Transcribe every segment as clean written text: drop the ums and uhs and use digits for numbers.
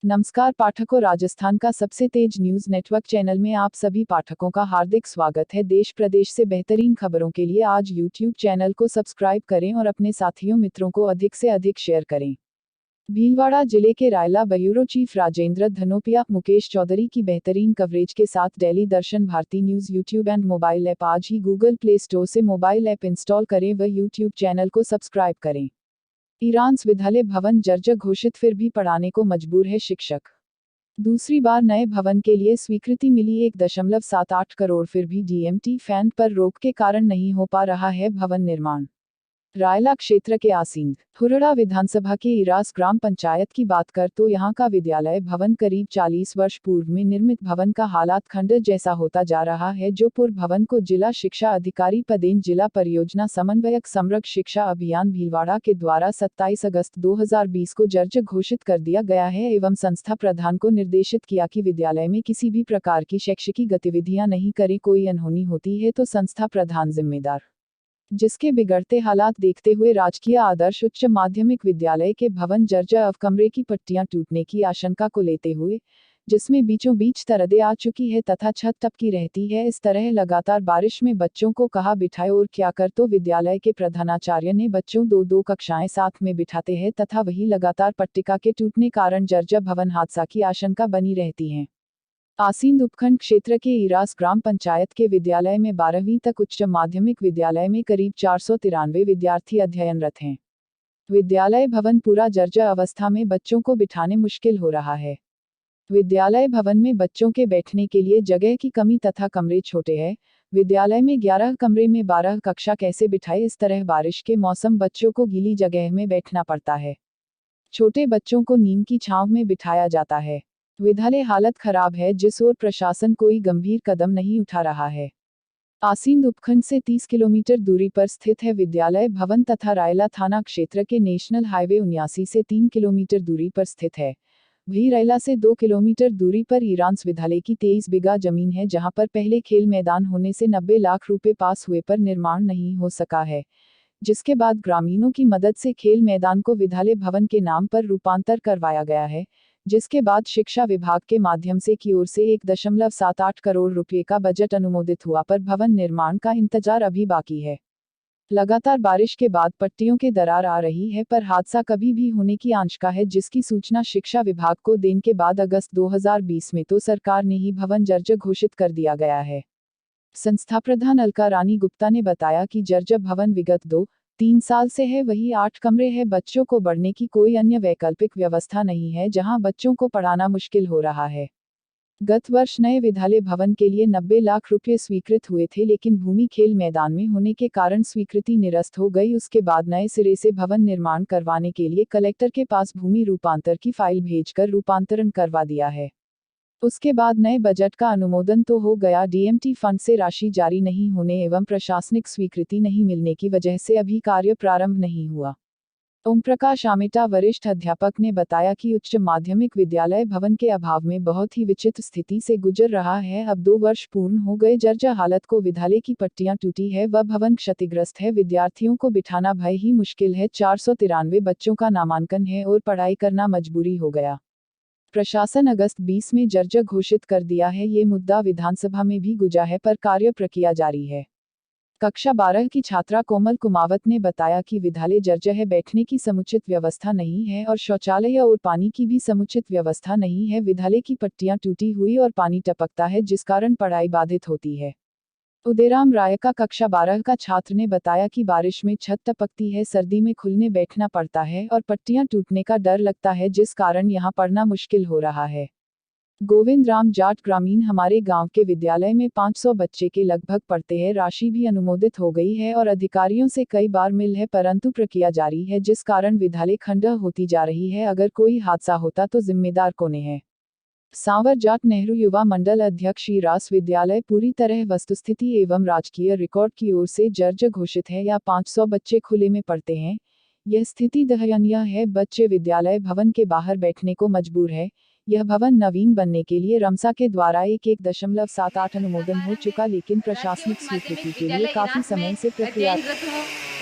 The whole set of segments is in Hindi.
नमस्कार पाठकों, राजस्थान का सबसे तेज न्यूज नेटवर्क चैनल में आप सभी पाठकों का हार्दिक स्वागत है। देश प्रदेश से बेहतरीन खबरों के लिए आज यूट्यूब चैनल को सब्सक्राइब करें और अपने साथियों मित्रों को अधिक से अधिक शेयर करें। भीलवाड़ा जिले के रायला ब्यूरो चीफ राजेंद्र धनोपिया, मुकेश चौधरी की बेहतरीन कवरेज के साथ daily Darshan Bharti news YouTube and mobile app आज ही गूगल प्ले स्टोर से मोबाइल ऐप इंस्टॉल करें व यूट्यूब चैनल को सब्सक्राइब करें। ईरान विद्यालय भवन जर्जर घोषित, फिर भी पढ़ाने को मजबूर है शिक्षक। दूसरी बार नए भवन के लिए स्वीकृति मिली 1.78 करोड़, फिर भी डीएमटी फैन पर रोक के कारण नहीं हो पा रहा है भवन निर्माण। रायला क्षेत्र के आसीन हुरड़ा विधानसभा के इरास ग्राम पंचायत की बात कर तो यहाँ का विद्यालय भवन करीब 40 वर्ष पूर्व में निर्मित भवन का हालात खंडर जैसा होता जा रहा है। जो पूर्व भवन को जिला शिक्षा अधिकारी पदेन जिला परियोजना समन्वयक समग्र शिक्षा अभियान भीलवाड़ा के द्वारा 27 अगस्त 2020 को जर्जर घोषित कर दिया गया है एवं संस्था प्रधान को निर्देशित किया कि विद्यालय में किसी भी प्रकार की शैक्षिक गतिविधियां नहीं करें। कोई अनहोनी होती है तो संस्था प्रधान जिम्मेदार। जिसके बिगड़ते हालात देखते हुए राजकीय आदर्श उच्च माध्यमिक विद्यालय के भवन जर्जर अवकमरे की पट्टियां टूटने की आशंका को लेते हुए, जिसमें बीचों बीच तरदे आ चुकी है तथा छत टपकी रहती है, इस तरह लगातार बारिश में बच्चों को कहाँ बिठाए और क्या कर, तो विद्यालय के प्रधानाचार्य ने बच्चों दो कक्षाएं साथ में बिठाते हैं तथा वही लगातार पट्टिका के टूटने कारण जर्जर भवन हादसा की आशंका बनी रहती है। आसीन उपखंड क्षेत्र के इरास ग्राम पंचायत के विद्यालय में 12वीं तक उच्च माध्यमिक विद्यालय में करीब 493 विद्यार्थी अध्ययनरत हैं। विद्यालय भवन पूरा जर्जर अवस्था में बच्चों को बिठाने मुश्किल हो रहा है। विद्यालय भवन में बच्चों के बैठने के लिए जगह की कमी तथा कमरे छोटे हैं। विद्यालय में 11 कमरे में 12 कक्षा कैसे बिठाए, इस तरह बारिश के मौसम बच्चों को गीली जगह में बैठना पड़ता है। छोटे बच्चों को नीम की छांव में बिठाया जाता है। विद्यालय हालत खराब है, जिस ओर प्रशासन कोई गंभीर कदम नहीं उठा रहा है। आसीन उपखंड से 30 किलोमीटर दूरी पर स्थित है विद्यालय भवन तथा रायला थाना क्षेत्र के नेशनल हाईवे 79 से 3 किलोमीटर दूरी पर स्थित है। वही रायला से 2 किलोमीटर दूरी पर ईरान्स विद्यालय की 23 बीघा जमीन है, जहां पर पहले खेल मैदान होने से 90 लाख रुपए पास हुए पर निर्माण नहीं हो सका है। जिसके बाद ग्रामीणों की मदद से खेल मैदान को विद्यालय भवन के नाम पर रूपांतर करवाया गया है, जिसके बाद शिक्षा विभाग के माध्यम से की ओर से 1.78 करोड़ रुपए का बजट अनुमोदित हुआ, पर भवन निर्माण का इंतजार अभी बाकी है। लगातार बारिश के बाद पट्टियों के दरार आ रही है, पर हादसा कभी भी होने की आशंका है, जिसकी सूचना शिक्षा विभाग को देने के बाद अगस्त 2020 में तो सरकार ने ही भवन जर्जर घोषित कर दिया गया है। संस्था प्रधान अलका रानी गुप्ता ने बताया कि जर्जर भवन विगत 2-3 साल से है, वही 8 कमरे हैं। बच्चों को बढ़ने की कोई अन्य वैकल्पिक व्यवस्था नहीं है, जहां बच्चों को पढ़ाना मुश्किल हो रहा है। गत वर्ष नए विद्यालय भवन के लिए 90 लाख रुपए स्वीकृत हुए थे, लेकिन भूमि खेल मैदान में होने के कारण स्वीकृति निरस्त हो गई। उसके बाद नए सिरे से भवन निर्माण करवाने के लिए कलेक्टर के पास भूमि रूपांतर की फाइल भेजकर रूपांतरण करवा दिया है। उसके बाद नए बजट का अनुमोदन तो हो गया, डीएमटी फंड से राशि जारी नहीं होने एवं प्रशासनिक स्वीकृति नहीं मिलने की वजह से अभी कार्य प्रारंभ नहीं हुआ। ओम प्रकाश आमेटा, वरिष्ठ अध्यापक, ने बताया कि उच्च माध्यमिक विद्यालय भवन के अभाव में बहुत ही विचित्र स्थिति से गुजर रहा है। अब 2 वर्ष पूर्ण हो गए जर्जर हालत को, विद्यालय की पट्टियां टूटी है व भवन क्षतिग्रस्त है। विद्यार्थियों को बिठाना भय ही मुश्किल है। 493 बच्चों का नामांकन है और पढ़ाई करना मजबूरी हो गया। प्रशासन अगस्त 20 में जर्जर घोषित कर दिया है। ये मुद्दा विधानसभा में भी गुंजा है, पर कार्य प्रक्रिया जारी है। कक्षा 12 की छात्रा कोमल कुमावत ने बताया कि विद्यालय जर्जर है, बैठने की समुचित व्यवस्था नहीं है और शौचालय और पानी की भी समुचित व्यवस्था नहीं है। विद्यालय की पट्टियां टूटी हुई और पानी टपकता है, जिस कारण पढ़ाई बाधित होती है। उदयराम राय का कक्षा 12 का छात्र ने बताया कि बारिश में छत टपकती है, सर्दी में खुलने बैठना पड़ता है और पट्टियां टूटने का डर लगता है, जिस कारण यहां पढ़ना मुश्किल हो रहा है। गोविंद राम जाट, ग्रामीण, हमारे गांव के विद्यालय में 500 बच्चे के लगभग पढ़ते हैं। राशि भी अनुमोदित हो गई है और अधिकारियों से कई बार मिल है, परंतु प्रक्रिया जारी है, जिस कारण विद्यालय खंडर होती जा रही है। अगर कोई हादसा होता तो जिम्मेदार कौन है। सांवर जाट, नेहरू युवा मंडल अध्यक्ष, इरास विद्यालय पूरी तरह वस्तुस्थिति एवं राजकीय रिकॉर्ड की ओर से जर्जर घोषित है या 500 बच्चे खुले में पढ़ते हैं। यह स्थिति दयनीय है। बच्चे विद्यालय भवन के बाहर बैठने को मजबूर है। यह भवन नवीन बनने के लिए रमसा के द्वारा 1.78 अनुमोदन हो चुका, लेकिन प्रशासनिक स्वीकृति के लिए काफी समय से प्रक्रिया।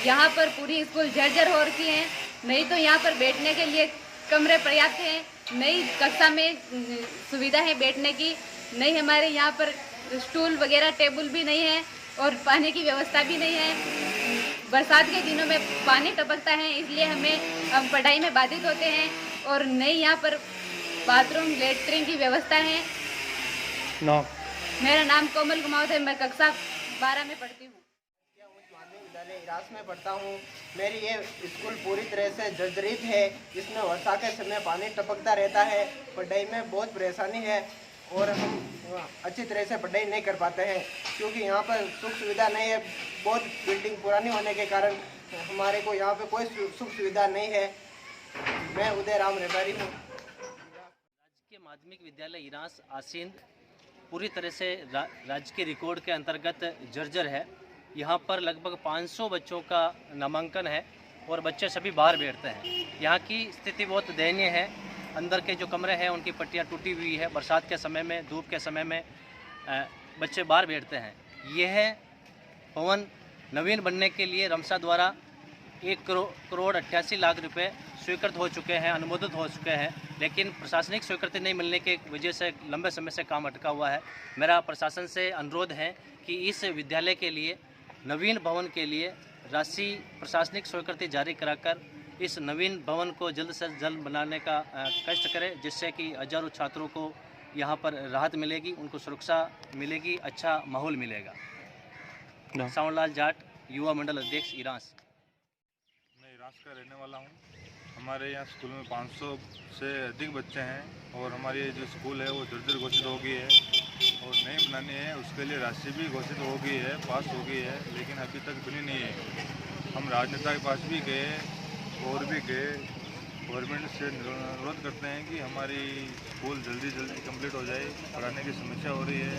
यहाँ पर पूरी स्कूल जर्जर हो रखी है, नहीं तो यहाँ पर बैठने के लिए कमरे पर्याप्त हैं, नई कक्षा में सुविधा है बैठने की, नहीं हमारे यहाँ पर स्टूल वगैरह टेबल भी नहीं है और पानी की व्यवस्था भी नहीं है। बरसात के दिनों में पानी टपकता है, इसलिए हम पढ़ाई में बाधित होते हैं। और नई यहाँ पर बाथरूम लेटरिन की व्यवस्था है। मेरा नाम कोमल कुमावत है, मैं कक्षा 12 में पढ़ती हूँ। उच्च माध्यमिक विद्यालय इरास में पढ़ता हूँ। मेरी ये स्कूल पूरी तरह से जर्जरित है। इसमें वर्षा के समय पानी टपकता रहता है। पढ़ाई में बहुत परेशानी है और हम अच्छी तरह से पढ़ाई नहीं कर पाते हैं क्योंकि यहाँ पर सुख सुविधा नहीं है। बहुत बिल्डिंग पुरानी होने के कारण हमारे को यहाँ पे कोई सुख सुविधा नहीं है। मैं उदय राम रेबारी हूँ। राजकीय माध्यमिक विद्यालय इरास आसींद पूरी तरह से राज्य के रिकॉर्ड के अंतर्गत जर्जर है। यहाँ पर लगभग 500 बच्चों का नामांकन है और बच्चे सभी बाहर बैठते हैं। यहाँ की स्थिति बहुत दयनीय है। अंदर के जो कमरे हैं उनकी पट्टियाँ टूटी हुई है। बरसात के समय में, धूप के समय में बच्चे बाहर बैठते हैं। यह भवन नवीन बनने के लिए रमसा द्वारा 1 करोड़ 88 लाख रुपए स्वीकृत हो चुके हैं, अनुमोदित हो चुके हैं, लेकिन प्रशासनिक स्वीकृति नहीं मिलने के वजह से लंबे समय से काम अटका हुआ है। मेरा प्रशासन से अनुरोध है कि इस विद्यालय के लिए, नवीन भवन के लिए राशि प्रशासनिक स्वीकृति जारी कराकर इस नवीन भवन को जल्द से जल्द बनाने का कष्ट करें, जिससे कि हजारों छात्रों को यहाँ पर राहत मिलेगी, उनको सुरक्षा मिलेगी, अच्छा माहौल मिलेगा। सावनलाल जाट, युवा मंडल अध्यक्ष इरास। मैं इरास का रहने वाला हूँ। हमारे यहाँ स्कूल में 500 से अधिक बच्चे हैं और हमारी जो स्कूल है वो जर्जर घोषित हो गई है और नई बनानी है। उसके लिए राशि भी घोषित हो गई है, पास हो गई है, लेकिन अभी तक बनी नहीं है। हम राजनेता के पास भी गए और भी गए, गवर्नमेंट से अनुरोध करते हैं कि हमारी स्कूल जल्दी कंप्लीट हो जाए। पढ़ाने की समस्या हो रही है।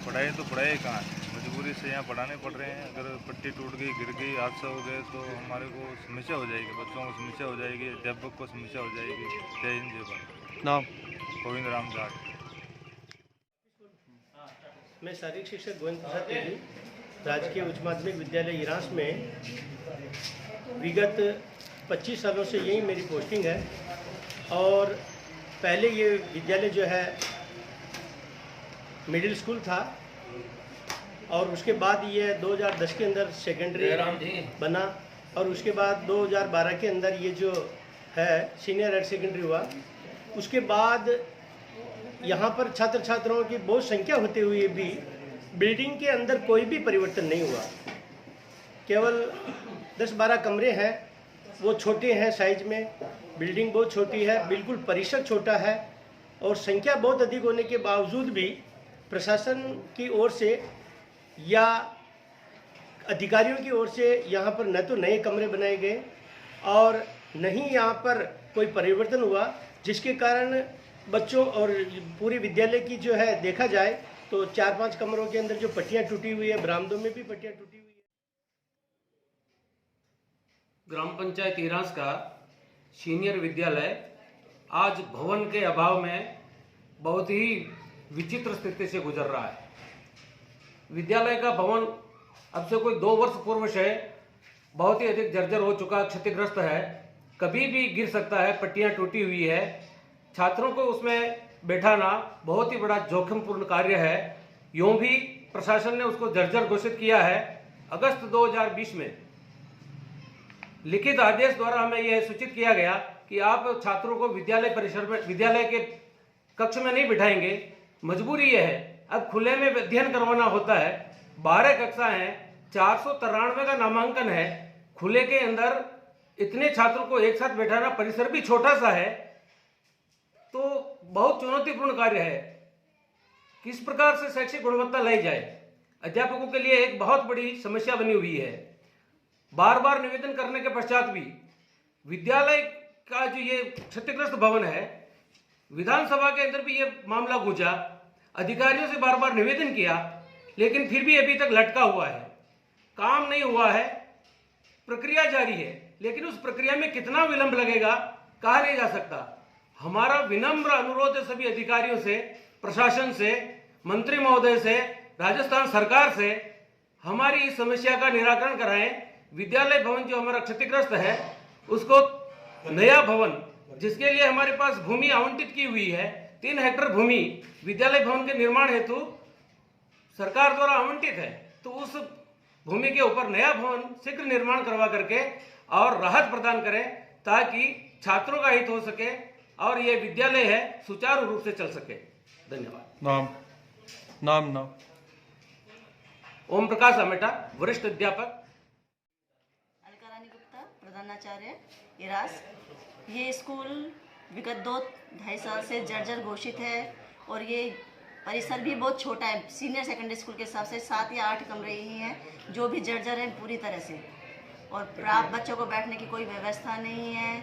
पढ़ाई तो पढ़ाई कहाँ है, मजबूरी से यहाँ पढ़ाने पड़ रहे हैं। अगर पट्टी टूट गई, गिर गई, हादसा हो गए तो हमारे को समस्या हो जाएगी, बच्चों को समस्या हो जाएगी, अध्यापक को समस्या हो जाएगी। जय हिंद, जय भारत। नाम गोविंद राम जाट। मैं शारीरिक शिक्षक गोविंद प्रसाद तिवारी, राजकीय उच्च माध्यमिक विद्यालय इरास में विगत 25 सालों से यही मेरी पोस्टिंग है। और पहले ये विद्यालय जो है मिडिल स्कूल था और उसके बाद ये 2010 के अंदर सेकेंडरी बना और उसके बाद 2012 के अंदर ये जो है सीनियर हायर सेकेंडरी हुआ। उसके बाद यहाँ पर छात्र छात्राओं की बहुत संख्या होते हुए भी बिल्डिंग के अंदर कोई भी परिवर्तन नहीं हुआ। केवल 10-12 कमरे हैं, वो छोटे हैं साइज में, बिल्डिंग बहुत छोटी है, बिल्कुल परिसर छोटा है और संख्या बहुत अधिक होने के बावजूद भी प्रशासन की ओर से या अधिकारियों की ओर से यहाँ पर न तो नए कमरे बनाए गए और न ही यहाँ पर कोई परिवर्तन हुआ, जिसके कारण बच्चों और पूरी विद्यालय की जो है देखा जाए तो 4-5 कमरों के अंदर जो पट्टियाँ टूटी हुई है, बरामदों में भी पट्टियाँ टूटी हुई है। ग्राम पंचायत इरास का सीनियर विद्यालय आज भवन के अभाव में बहुत ही विचित्र स्थिति से गुजर रहा है। विद्यालय का भवन अब से कोई 2 वर्ष पूर्व से बहुत ही अधिक जर्जर हो चुका, क्षतिग्रस्त है, कभी भी गिर सकता है, पट्टियां टूटी हुई है। छात्रों को उसमें बैठाना बहुत ही बड़ा जोखिमपूर्ण कार्य है। यूं भी प्रशासन ने उसको जर्जर घोषित किया है। अगस्त 2020 में लिखित आदेश द्वारा हमें यह सूचित किया गया कि आप छात्रों को विद्यालय परिसर में, विद्यालय के कक्ष में नहीं बिठाएंगे। मजबूरी यह है, अब खुले में अध्ययन करवाना होता है। 12 कक्षा हैं, 493 का नामांकन है। खुले के अंदर इतने छात्रों को एक साथ बैठाना, परिसर भी छोटा सा है, तो बहुत चुनौतीपूर्ण कार्य है। किस प्रकार से शैक्षिक गुणवत्ता लाई जाए, अध्यापकों के लिए एक बहुत बड़ी समस्या बनी हुई है। बार बार निवेदन करने के पश्चात भी विद्यालय का जो ये क्षतिग्रस्त भवन है, विधानसभा के अंदर भी ये मामला गूंजा, अधिकारियों से बार बार निवेदन किया, लेकिन फिर भी अभी तक लटका हुआ है, काम नहीं हुआ है, प्रक्रिया जारी है। लेकिन उस प्रक्रिया में कितना विलंब लगेगा कहा नहीं जा सकता। हमारा विनम्र अनुरोध है सभी अधिकारियों से, प्रशासन से, मंत्री महोदय से, राजस्थान सरकार से, हमारी इस समस्या का निराकरण कराएं। विद्यालय भवन जो हमारा क्षतिग्रस्त है, उसको नया भवन जिसके लिए हमारे पास भूमि आवंटित की हुई है। 3 हेक्टेयर भूमि विद्यालय भवन के निर्माण हेतु सरकार द्वारा आवंटित है। तो उस भूमि के ऊपर नया भवन शीघ्र निर्माण करवा करके और राहत प्रदान करें ताकि छात्रों का हित हो सके और ये विद्यालय है सुचारू रूप से चल सके। धन्यवाद। नाम ओम प्रकाश अमेटा, वरिष्ठ अध्यापक। अलका रानी गुप्ता, प्रधानाचार्य इरास। ये स्कूल विगत 2-2.5 साल से जर्जर घोषित है और ये परिसर भी बहुत छोटा है। सीनियर सेकेंडरी स्कूल के हिसाब से 7 या 8 कमरे ही हैं जो भी जर्जर हैं पूरी तरह से। और प्राप्त बच्चों को बैठने की कोई व्यवस्था नहीं है,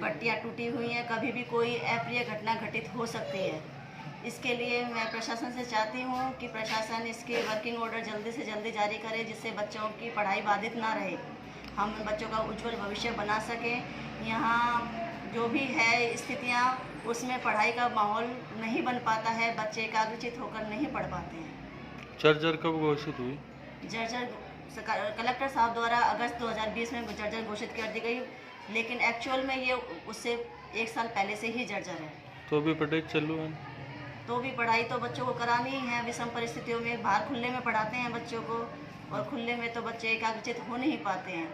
पट्टियाँ टूटी हुई हैं, कभी भी कोई अप्रिय घटना घटित हो सकती है। इसके लिए मैं प्रशासन से चाहती हूँ कि प्रशासन इसके वर्किंग ऑर्डर जल्दी से जल्दी जारी करे जिससे बच्चों की पढ़ाई बाधित ना रहे, हम बच्चों का उज्जवल भविष्य बना सकें। यहाँ जो भी है स्थितियाँ उसमें पढ़ाई का माहौल नहीं बन पाता है, बच्चे एकाग्रचित होकर नहीं पढ़ पाते हैं। जर्जर कब घोषित हुई? जर्जर कलेक्टर साहब द्वारा अगस्त 2020 में जर्जर घोषित कर दी गई, लेकिन एक्चुअल में ये उससे 1 साल पहले से ही जर्जर है। तो अभी पढ़ाई चालू है? तो भी पढ़ाई तो बच्चों को करानी ही है। विषम परिस्थितियों में बाहर खुले में पढ़ाते हैं बच्चों को और खुले में तो बच्चे एकाग्रचित हो नहीं पाते हैं।